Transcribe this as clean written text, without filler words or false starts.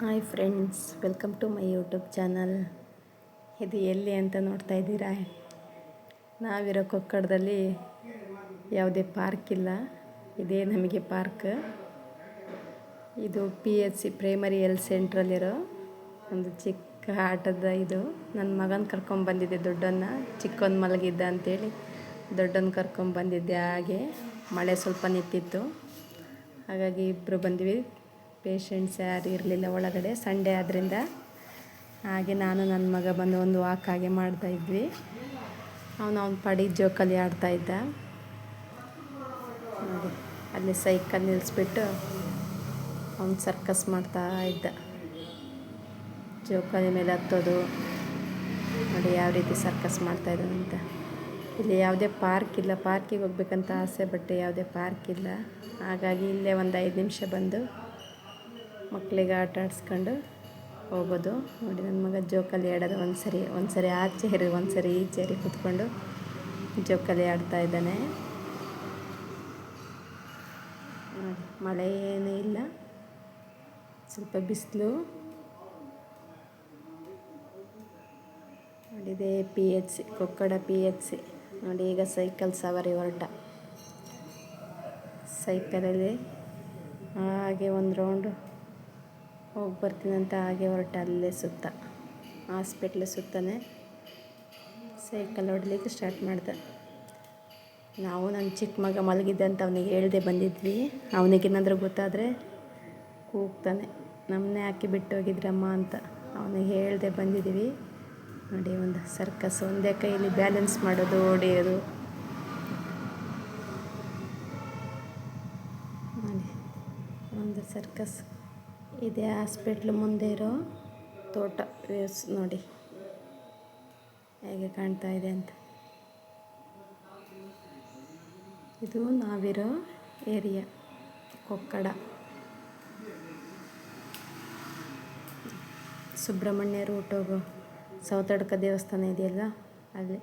Hi friends, welcome to my YouTube channel. ಇದು ಎಲ್ಲಿ ಅಂತ ನೋಡ್ತಾ ಇದ್ದೀರಾ? ನಾವಿರೋ ಕೊಕ್ಕಡದಲ್ಲಿ ಯಾವುದೇ ಪಾರ್ಕ್ ಇಲ್ಲ. ಇದೇ ನಮಗೆ ಪಾರ್ಕ್. ಇದು PHC ಪ್ರೈಮರಿ ಹೆಲ್ತ್ ಸೆಂಟ್ರಲ್ಲಿರೋ ಒಂದು ಚಿಕ್ಕ ಆಟದ ಇದು. ನನ್ನ ಮಗನ ಕರ್ಕೊಂಬಂದಿದ್ದೆ, ದೊಡ್ಡನ್ನ. ಚಿಕ್ಕವನು ಮಲಗಿದ್ದ ಅಂಥೇಳಿ ದೊಡ್ಡನ್ನ ಕರ್ಕೊಂಬಂದಿದ್ದೆ. ಹಾಗೆ ಮಳೆ ಸ್ವಲ್ಪ ನಿಂತಿತ್ತು, ಹಾಗಾಗಿ ಇಬ್ಬರು ಬಂದ್ವಿ. ಪೇಷಂಟ್ಸ್ ಯಾರು ಇರಲಿಲ್ಲ ಒಳಗಡೆ, ಸಂಡೇ ಆದ್ದರಿಂದ. ಹಾಗೆ ನಾನು ನನ್ನ ಮಗ ಬಂದು ಒಂದು ವಾಕ್ ಹಾಗೆ ಮಾಡ್ತಾಯಿದ್ವಿ. ಅವನ ಪಾಡಿಗೆ ಜೋಕಾಲಿ ಆಡ್ತಾಯಿದ್ದ. ನೋಡಿ, ಅಲ್ಲಿ ಸೈಕಲ್ ನಿಲ್ಲಿಸ್ಬಿಟ್ಟು ಅವನು ಸರ್ಕಸ್ ಮಾಡ್ತಾ ಇದ್ದ. ಜೋಕಾಲಿ ಮೇಲೆ ಹತ್ತೋದು ನೋಡಿ, ಯಾವ ರೀತಿ ಸರ್ಕಸ್ ಮಾಡ್ತಾಯಿದ್ದಾನಂತ. ಇಲ್ಲಿ ಯಾವುದೇ ಪಾರ್ಕ್ ಇಲ್ಲ. ಪಾರ್ಕಿಗೆ ಹೋಗ್ಬೇಕಂತ ಆಸೆ, ಬಟ್ ಯಾವುದೇ ಪಾರ್ಕ್ ಇಲ್ಲ. ಹಾಗಾಗಿ ಇಲ್ಲೇ ಒಂದು 5 ನಿಮಿಷ ಬಂದು ಮಕ್ಕಳಿಗೆ ಆಟ ಆಡಿಸ್ಕೊಂಡು ಹೋಗೋದು. ನೋಡಿ, ನನ್ನ ಮಗ ಜೋಕಾಲಿ ಆಡೋದು. ಒಂದು ಸರಿ ಆ ಚೇರಿ, ಒಂದು ಸರಿ ಈ ಚೇರಿ ಕೂತ್ಕೊಂಡು ಜೋಕಾಲಿ ಆಡ್ತಾ ಇದ್ದಾನೆ. ನೋಡಿ, ಮಳೆ ಏನೂ ಇಲ್ಲ, ಸ್ವಲ್ಪ ಬಿಸಿಲು. ನೋಡಿದೆ PHC, ಕೊಕ್ಕಡ PHC. ನೋಡಿ, ಈಗ ಸೈಕಲ್ ಸವಾರಿ ಹೊರಟ. ಸೈಕಲಲ್ಲಿ ಹಾಗೆ ಒಂದು ರೌಂಡು ಹೋಗಿ ಬರ್ತೀನಂತ ಹಾಗೆ ಹೊರಟ. ಅಲ್ಲೇ ಸುತ್ತ ಹಾಸ್ಪಿಟ್ಲ್ ಸುತ್ತಾನೆ ಸೈಕಲ್ ಹೊಡ್ಲಿಕ್ಕೆ ಸ್ಟಾರ್ಟ್ ಮಾಡ್ದೆ. ನಾವು ನನ್ನ ಚಿಕ್ಕ ಮಗ ಮಲಗಿದ್ದಂತ ಅವನಿಗೆ ಹೇಳ್ದೆ ಬಂದಿದ್ವಿ. ಅವನಿಗೇನಾದರೂ ಗೊತ್ತಾದರೆ ಕೂಗ್ತಾನೆ, ನಮ್ಮನ್ನೇ ಹಾಕಿ ಬಿಟ್ಟು ಹೋಗಿದ್ರಮ್ಮ ಅಂತ. ಅವನಿಗೆ ಹೇಳ್ದೆ ಬಂದಿದ್ದೀವಿ. ನೋಡಿ, ಒಂದು ಸರ್ಕಸ್. ಒಂದೇ ಕೈಯಲ್ಲಿ ಬ್ಯಾಲೆನ್ಸ್ ಮಾಡೋದು, ಹೊಡೆಯೋದು. ನೋಡಿ, ಒಂದು ಸರ್ಕಸ್. ಇದೇ ಹಾಸ್ಪಿಟ್ಲ್ ಮುಂದೆ ಇರೋ ತೋಟ ವ್ಯೂಸ್ ನೋಡಿ ಹೇಗೆ ಕಾಣ್ತಾ ಇದೆ ಅಂತ. ಇದು ನಾವಿರೋ ಏರಿಯಾ ಕೊಕ್ಕಡ. ಸುಬ್ರಹ್ಮಣ್ಯ ರೂಟ್ ಹೋಗೋ ಸೌತಡ್ಕ ದೇವಸ್ಥಾನ ಇದೆಯಲ್ಲ, ಅಲ್ಲಿ.